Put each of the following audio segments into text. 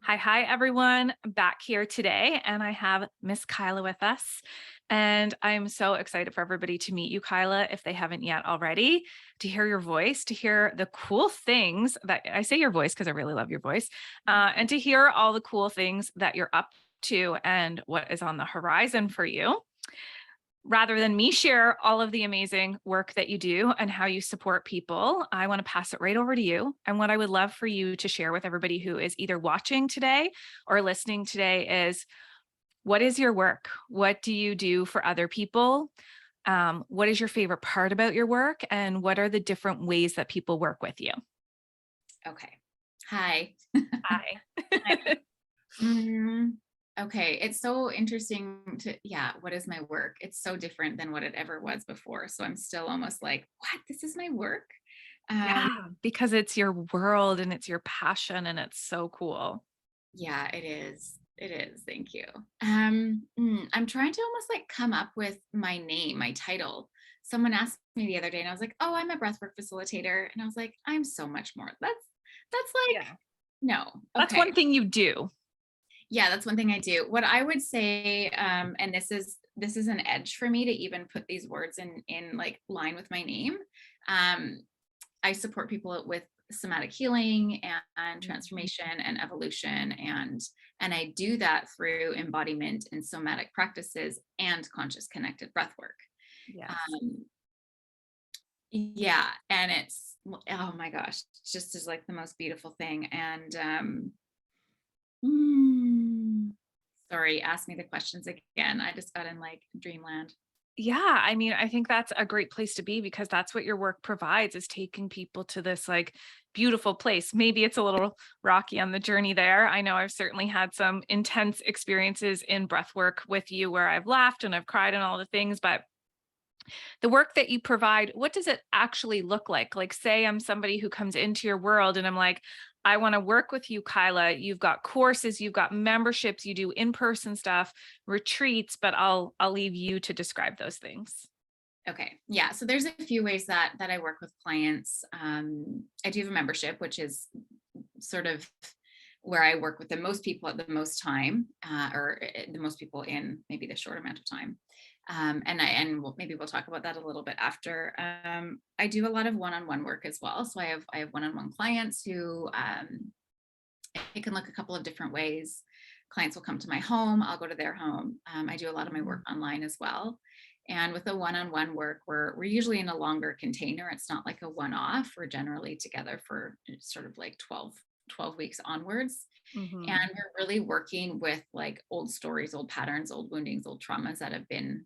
Hi, everyone. Back here today, and I have Miss Kyla with us. And I'm so excited for everybody to meet you, Kyla, if they haven't yet already, to hear your voice, to hear the cool things that I say your voice because I really love your voice, and to hear all the cool things that you're up to and what is on the horizon for you. Rather than me share all of the amazing work that you do and how you support people, I want to pass it right over to you. And what I would love for you to share with everybody who is either watching today or listening today is, what is your work? What do you do for other people? What is your favorite part about your work? And what are the different ways that people work with you? Okay. Hi. Hi. Mm, okay. It's so interesting what is my work? It's so different than what it ever was before. So I'm still almost like, what? This is my work? Um, Yeah, because it's your world and it's your passion and it's so cool. yeah, it is. It is. Thank you. I'm trying to almost like come up with my name, my title. Someone asked me the other day and I was like, oh, I'm a breathwork facilitator. And I was like, I'm so much more. That's like, Yeah. no. That's Okay. one thing you do. Yeah, that's one thing I do. What I would say, and this is an edge for me to even put these words in like line with my name. Um, I support people with somatic healing and Mhm. transformation and evolution, and I do that through embodiment and somatic practices and conscious connected breath work. Yes. Um, yeah, and it's oh my gosh, it just is like the most beautiful thing. And mm, sorry, ask me the questions again. I just got in like dreamland. Yeah, I mean, I think that's a great place to be because that's what your work provides is taking people to this like beautiful place. Maybe it's a little rocky on the journey there. I know I've certainly had some intense experiences in breath work with you where I've laughed and I've cried and all the things, but the work that you provide, what does it actually look like? Like, say I'm somebody who comes into your world and I'm like, I want to work with you, Kyla. You've got courses, you've got memberships, you do in-person stuff, retreats, but I'll leave you to describe those things. Okay. Yeah. So there's a few ways that I work with clients. I do have a membership, which is sort of where I work with the most people at the most time, or the most people in maybe the short amount of time. Maybe we'll talk about that a little bit after. I do a lot of one-on-one work as well. So I have one-on-one clients who it can look a couple of different ways. Clients will come to my home, I'll go to their home. I do a lot of my work Mhm. online as well. And with the one-on-one work, we're usually in a longer container. It's not like a one-off. We're generally together for sort of like 12 weeks onwards. And Mhm. we're really working with like old stories, old patterns, old woundings, old traumas that have been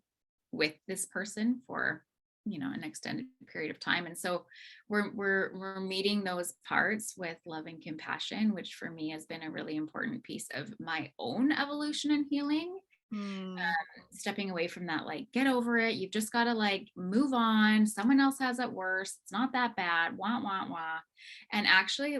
with this person for an extended period of time. And so we're meeting those parts with love and compassion, which for me has been a really important piece of my own evolution and healing. Mm. Stepping away from that, like, get over it, you've just got to like move on, someone else has it worse, it's not that bad, wah wah wah. And actually,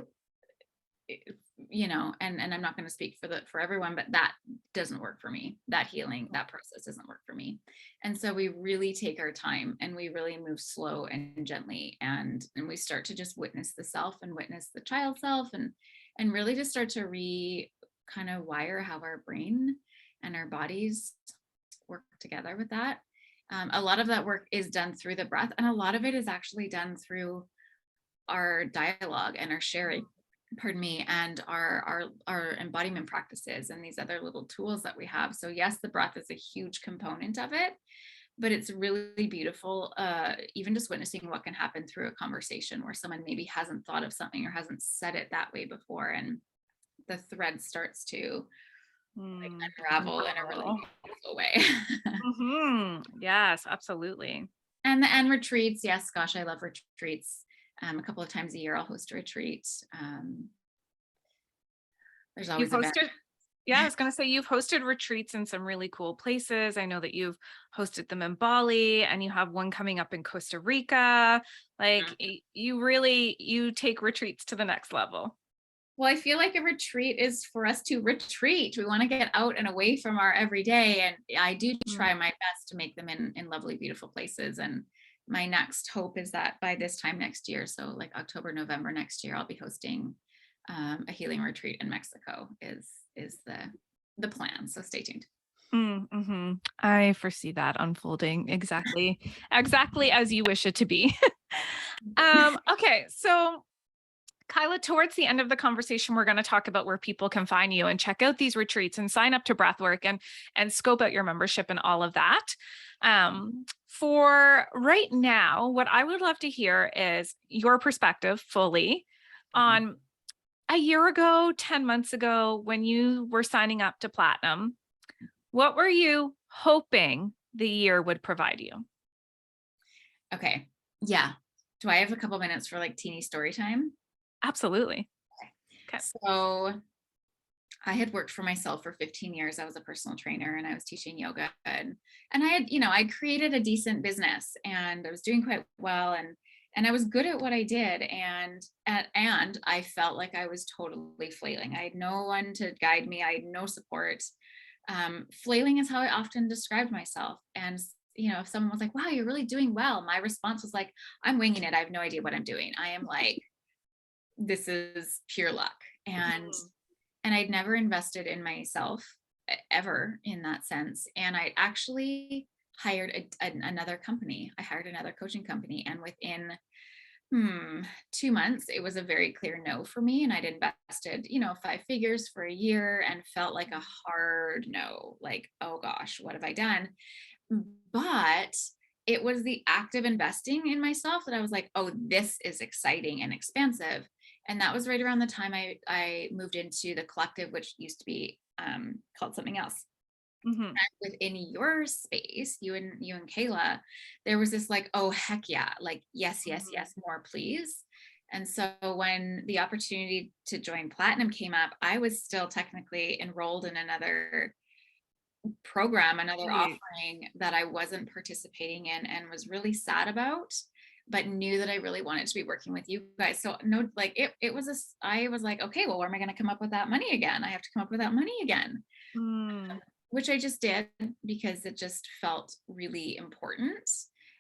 and I'm not going to speak for everyone, but that doesn't work for me. That healing, that process doesn't work for me. And so we really take our time and we really move slow and gently, and we start to just witness the self and witness the child self, and really just start to kind of wire how our brain and our bodies work together with that. A lot of that work is done through the breath, and a lot of it is actually done through our dialogue and our sharing, pardon me, and our embodiment practices and these other little tools that we have. So yes, the breath is a huge component of it, but it's really beautiful, even just witnessing what can happen through a conversation where someone maybe hasn't thought of something or hasn't said it that way before, and the thread starts to like Mm. unravel in a really Unravel. beautiful way. Yes, absolutely. And retreats, yes, gosh, I love retreats. A couple of times a year I'll host a retreat. There's You've always events. hosted Yeah, I was gonna say you've hosted retreats in some really cool places. I know that you've hosted them in Bali and you have one coming up in Costa Rica. Like you take retreats to the next level. Well, I feel like a retreat is for us to retreat. We want to get out and away from our everyday. And I do Mm. try my best to make them in lovely, beautiful places. And my next hope is that by this time next year, so like October, November next year, I'll be hosting a healing retreat in Mexico is the plan. So stay tuned. Mhm. I foresee that unfolding exactly as you wish it to be. Okay, so Kyla, towards the end of the conversation, we're going to talk about where people can find you and check out these retreats and sign up to breathwork and scope out your membership and all of that. For right now, what I would love to hear is your perspective fully Mhm. on a year ago, 10 months ago, when you were signing up to Platinum. What were you hoping the year would provide you? Okay. Yeah. Do I have a couple minutes for like teeny story time? Absolutely. Okay. Okay. So I had worked for myself for 15 years. I was a personal trainer and I was teaching yoga and I had, I created a decent business and I was doing quite well and I was good at what I did and I felt like I was totally flailing. I had no one to guide me. I had no support. Flailing is how I often described myself. And if someone was like, "Wow, you're really doing well," my response was like, "I'm winging it. I have no idea what I'm doing. I am like, this is pure luck." And I'd never invested in myself ever in that sense. And I actually hired another company. I hired another coaching company, and within 2 months, it was a very clear no for me. And I'd invested, 5 figures for a year and felt like a hard no, like, oh gosh, what have I done? But it was the active investing in myself that I was like, oh, this is exciting and expansive. And that was right around the time I moved into the collective, which used to be called something else. Mhm. Within your space, you and Kayla, there was this like, oh heck yeah, like yes, yes, Mhm. yes, more please. And so when the opportunity to join Platinum came up, I was still technically enrolled in another program, another Right. offering that I wasn't participating in and was really sad about, but knew that I really wanted to be working with you guys. So no, like it was I was like, okay, well, where am I going to come up with that money again? I have to come up with that money again, Mm. which I just did because it just felt really important.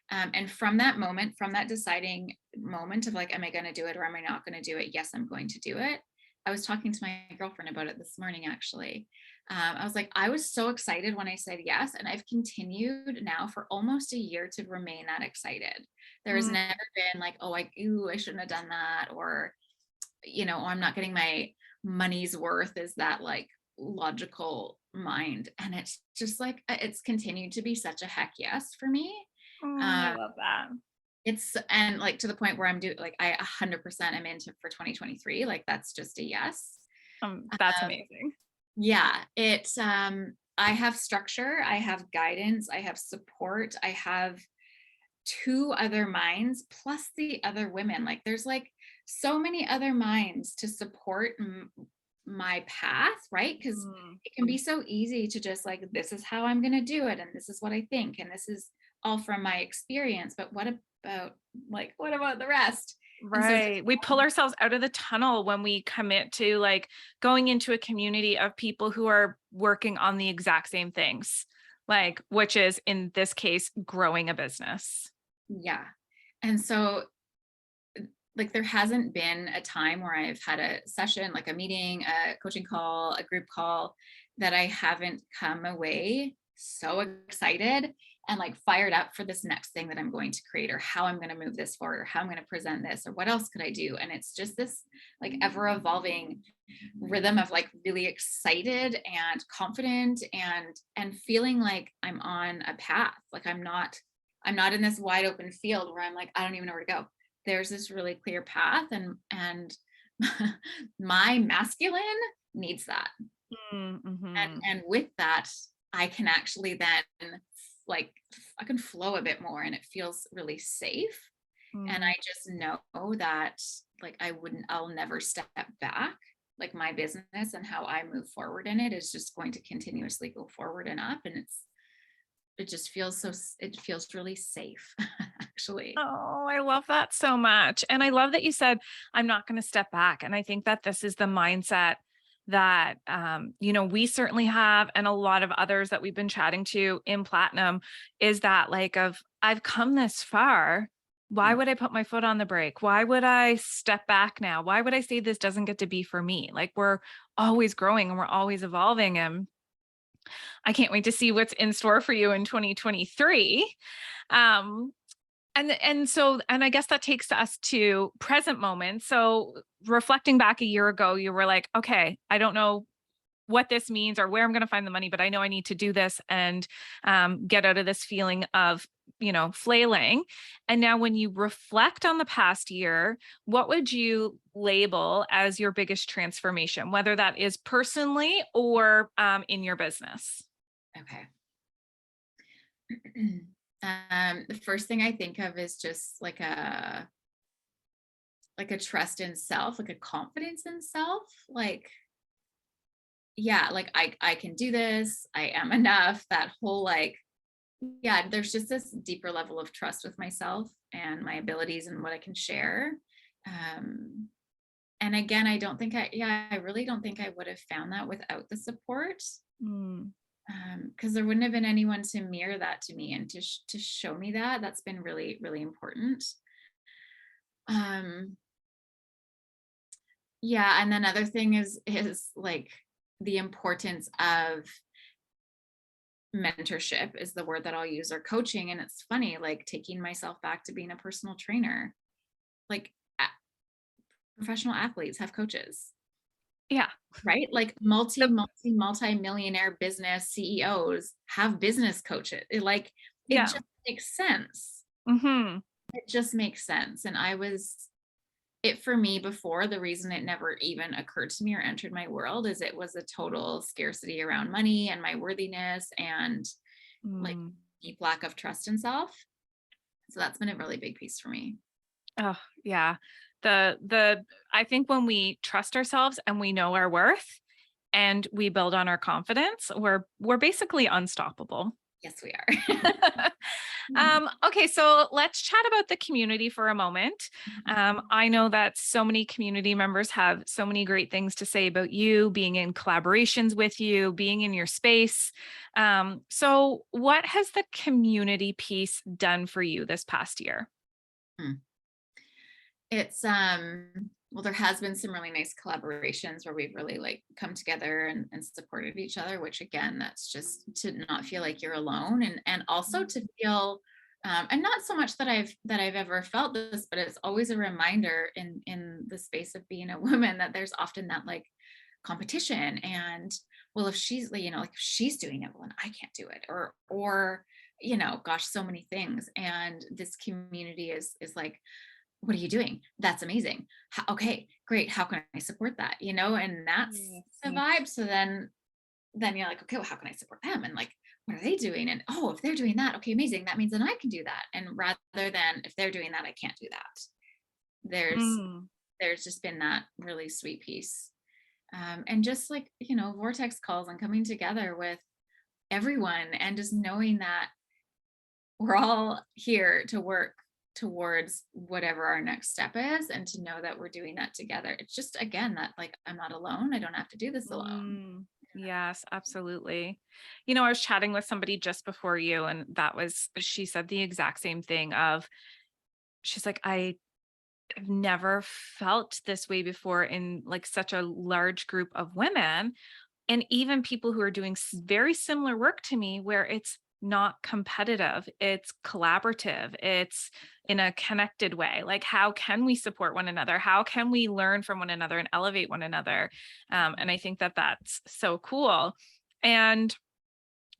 And from that moment, from that deciding moment of like, am I going to do it or am I not going to do it? Yes, I'm going to do it. I was talking to my girlfriend about it this morning, actually. I was like, I was so excited when I said yes. And I've continued now for almost a year to remain that excited. There has Mm. never been like, oh, I shouldn't have done that. Or, oh, I'm not getting my money's worth. Is that like logical mind? And it's just like, it's continued to be such a heck yes for me. I Um, love that. it's and like to the point where I'm doing like I 100% am into for 2023. Like that's just a yes. That's Um, amazing. yeah, I have structure, I have guidance, I have support, I have two other minds plus the other women. Like there's like so many other minds to support my path, right? Because Mm. it can be so easy to just like, this is how I'm going to do it. And this is what I think. And this is all from my experience. But what about the rest? And so, Right. We pull ourselves out of the tunnel when we commit to like going into a community of people who are working on the exact same things, like, which is in this case, growing a business. yeah. And so like there hasn't been a time where I've had a session, like a meeting, a coaching call, a group call that I haven't come away so excited and like fired up for this next thing that I'm going to create or how I'm going to move this forward or how I'm going to present this or what else could I do? And it's just this like ever evolving rhythm of like really excited and confident and feeling like I'm on a path. Like I'm not in this wide open field where I'm like, I don't even know where to go. There's this really clear path and my masculine needs that. Mhm. And with that, I can actually then like I can flow a bit more and it feels really safe. And Mm. I just know that like I'll never step back. Like my business and how I move forward in it is just going to continuously go forward and up. And it just feels it feels really safe, actually. Oh, I love that so much. And I love that you said, I'm not going to step back. And I think that this is the mindset that, we certainly have, and a lot of others that we've been chatting to in Platinum is that like, I've come this far. Why would I put my foot on the brake? Why would I step back now? Why would I say this doesn't get to be for me? Like we're always growing and we're always evolving. And I can't wait to see what's in store for you in 2023. Um, and I guess that takes us to present moments. So reflecting back a year ago, you were like, okay, I don't know what this means or where I'm going to find the money, but I know I need to do this and get out of this feeling of, flailing. And now, when you reflect on the past year, what would you label as your biggest transformation, whether that is personally or in your business? Okay. The first thing I think of is just like a trust in self, like a confidence in self. Like, yeah, like I can do this. I am enough. That whole like, yeah, there's just this deeper level of trust with myself and my abilities and what I can share. Um, and again, I really don't think I would have found that without the support. Mm, Because there wouldn't have been anyone to mirror that to me and to show me that. That's been really, really important. Um, yeah, and then other thing is like the importance of mentorship is the word that I'll use, or coaching. And it's funny, like taking myself back to being a personal trainer. Like professional athletes have coaches, yeah. right? Like multi-millionaire business CEOs have business coaches. It Yeah. just makes sense. Hmm. It just makes sense. And it for me before, the reason it never even occurred to me or entered my world is it was a total scarcity around money and my worthiness and like Mm. deep lack of trust in self. So that's been a really big piece for me. Oh, yeah. The I think when we trust ourselves and we know our worth and we build on our confidence, we're basically unstoppable. Yes, we are. Okay, so let's chat about the community for a moment. I know that so many community members have so many great things to say about you, being in collaborations with you, being in your space. So, what has the community piece done for you this past year? Hmm. It's well, there has been some really nice collaborations where we've really like come together and supported each other, which again, that's just to not feel like you're alone and also to feel and not so much that I've ever felt this, but it's always a reminder in the space of being a woman that there's often that like competition and well if she's like if she's doing it well and I can't do it or gosh so many things and this community is like what are you doing? That's amazing. Okay, great. How can I support that? And that's Yes. the vibe. So then you're like, okay, well, how can I support them? And like, what are they doing? And oh, if they're doing that, okay, amazing. That means then I can do that. And rather than if they're doing that, I can't do that. There's Mm, there's just been that really sweet piece. And just like, vortex calls and coming together with everyone and just knowing that we're all here to work towards whatever our next step is and to know that we're doing that together. It's just again that like I'm not alone. I don't have to do this alone. yes, absolutely. I was chatting with somebody just before you, and she said the exact same thing of, she's like, I have never felt this way before in like such a large group of women. And even people who are doing very similar work to me, where it's not competitive, it's collaborative, it's in a connected way. Like, how can we support one another? How can we learn from one another and elevate one another? And I think that that's so cool. And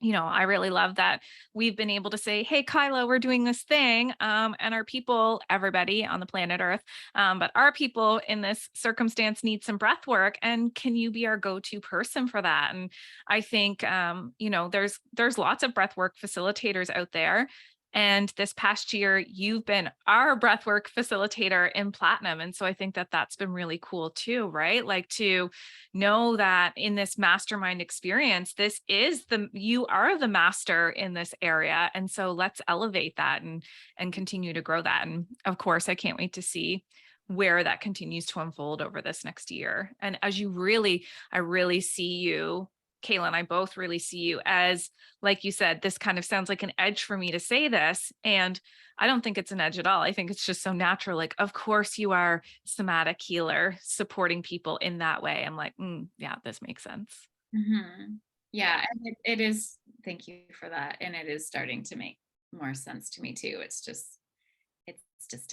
I really love that we've been able to say, hey, Kyla, we're doing this thing. And our people, everybody on the planet Earth, but our people in this circumstance need some breath work. And can you be our go-to person for that? And I think, there's lots of breath work facilitators out there. And this past year, you've been our breathwork facilitator in Platinum. And so I think that that's been really cool too, right? Like to know that in this mastermind experience, you are the master in this area. And so let's elevate that and continue to grow that. And of course, I can't wait to see where that continues to unfold over this next year. And as I really see you Kayla and I both really see you as, like you said, this kind of sounds like an edge for me to say this. And I don't think it's an edge at all. I think it's just so natural. Like, of course you are somatic healer supporting people in that way. I'm like, yeah, this makes sense. Mhm. Yeah. Yeah, and it is, thank you for that, and it is starting to make more sense to me too. It's just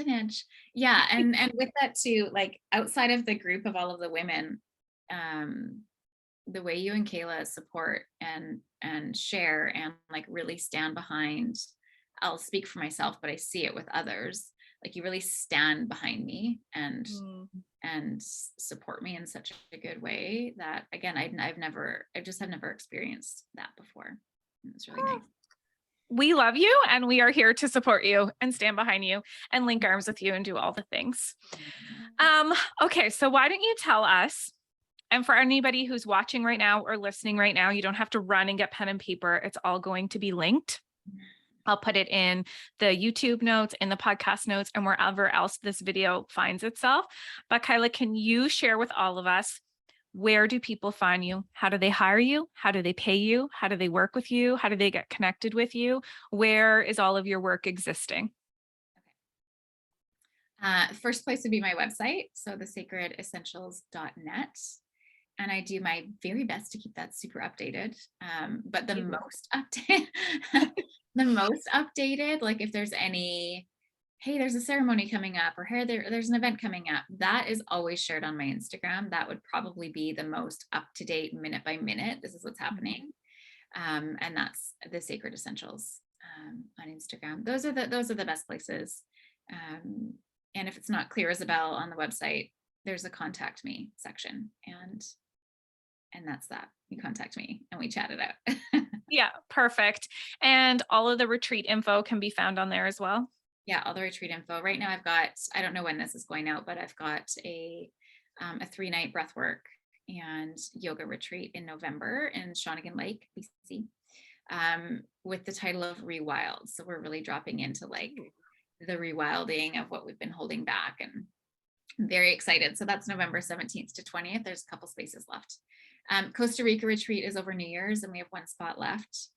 an inch. Yeah, and with that too, like, outside of the group of all of the women, um, the way you and Kayla support and share and, like, really stand behind, I'll speak for myself, but I see it with others, like, you really stand behind me Mm. and support me in such a good way that, again, I just have never experienced that before. And it's really nice. We love you and we are here to support you and stand behind you and link arms with you and do all the things. Um, okay, so why don't you tell us, and for anybody who's watching right now or listening right now, you don't have to run and get pen and paper. It's all going to be linked. I'll put it in the YouTube notes, in the podcast notes, and wherever else this video finds itself. But Kyla, can you share with all of us, where do people find you? How do they hire you? How do they pay you? How do they work with you? How do they get connected with you? Where is all of your work existing? First place would be my website, so thesacredessentials.net. And I do my very best to keep that super updated. But the most updated, the most updated, like if there's any, hey, there's a ceremony coming up, or hey, there's an event coming up, that is always shared on my Instagram. That would probably be the most up to date, minute by minute. This is what's happening, and that's the Sacred Essentials on Instagram. Those are the best places. And if it's not clear as a bell on the website, there's a contact me section, and that's that. You contact me and we chat it out. Yeah, perfect. And all of the retreat info can be found on there as well. Yeah, all the retreat info. Right now I've got, I don't know when this is going out, but I've got a 3-night breathwork and yoga retreat in November in Shawnigan Lake, BC, with the title of Rewild. So we're really dropping into like the rewilding of what we've been holding back, and I'm very excited. So that's November 17th to 20th. There's a couple spaces left. Costa Rica retreat is over New Year's, and we have one spot left,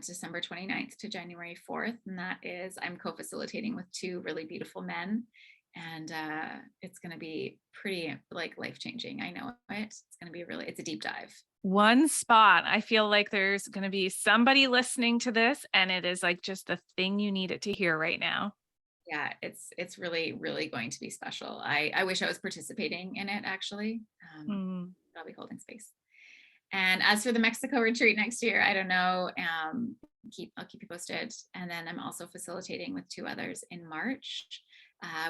December 29th to January 4th. And that is, I'm co-facilitating with 2 really beautiful men. And it's going to be pretty like life-changing. I know it. It's going to be it's a deep dive. One spot. I feel like there's going to be somebody listening to this, and it is like just the thing you needed to hear right now. Yeah, it's really, really going to be special. I wish I was participating in it, actually. I'll be holding space. And as for the Mexico retreat next year, I don't know. I'll keep you posted. And then I'm also facilitating with 2 others in March,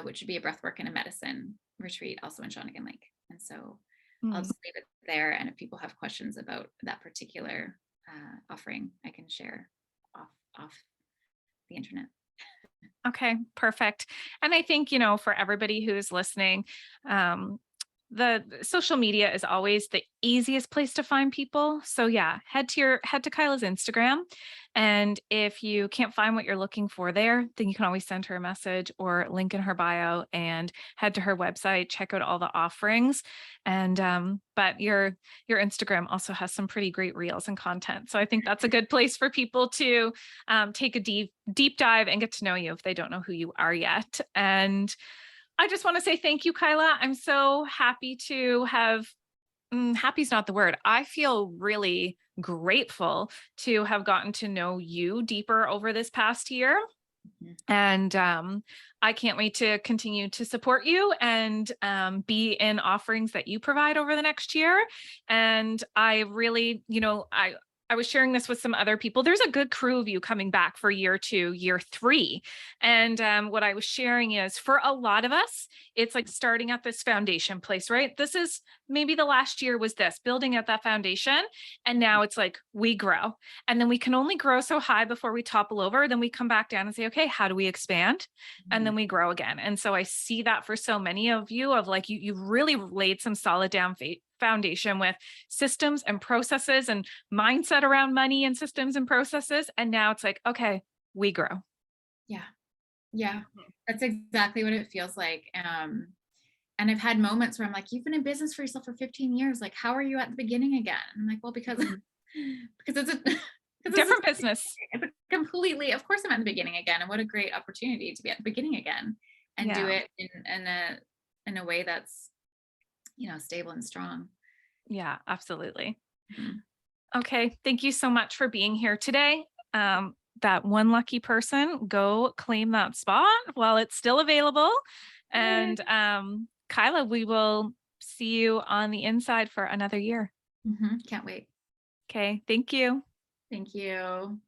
which would be a breathwork and a medicine retreat, also in Shawnigan Lake. And so I'll just leave it there. And if people have questions about that particular offering, I can share off the internet. Okay, perfect. And I think, for everybody who's listening, the social media is always the easiest place to find people. So yeah, head to Kyla's Instagram. And if you can't find what you're looking for there, then you can always send her a message or link in her bio and head to her website, check out all the offerings. And but your Instagram also has some pretty great reels and content. So I think that's a good place for people to take a deep dive and get to know you if they don't know who you are yet. And I just want to say thank you, Kyla. I'm so happy to have, happy's not the word. I feel really grateful to have gotten to know you deeper over this past year. And I can't wait to continue to support you and be in offerings that you provide over the next year. And I really, I was sharing this with some other people. There's a good crew of you coming back for year 2, year 3. And what I was sharing is, for a lot of us, it's like starting at this foundation place, right? This is maybe the last year was this, building at that foundation. And now it's like we grow. And then we can only grow so high before we topple over. Then we come back down and say, okay, how do we expand? And then we grow again. And so I see that for so many of you, of like, you've really laid some solid foundation with systems and processes and mindset around money and systems and processes. And now it's like, okay, we grow. Yeah. That's exactly what it feels like. And I've had moments where I'm like, you've been in business for yourself for 15 years. Like, how are you at the beginning again? And I'm like, well, because Mhm. because it's a because Different business. it's a completely, of course I'm at the beginning again. And what a great opportunity to be at the beginning again and do Yeah. it in a way that's, stable and strong. Yeah, absolutely. Mhm. Okay. Thank you so much for being here today. That one lucky person, go claim that spot while it's still available. Yay. And Kyla, we will see you on the inside for another year. Can't wait. Okay. Thank you. Thank you.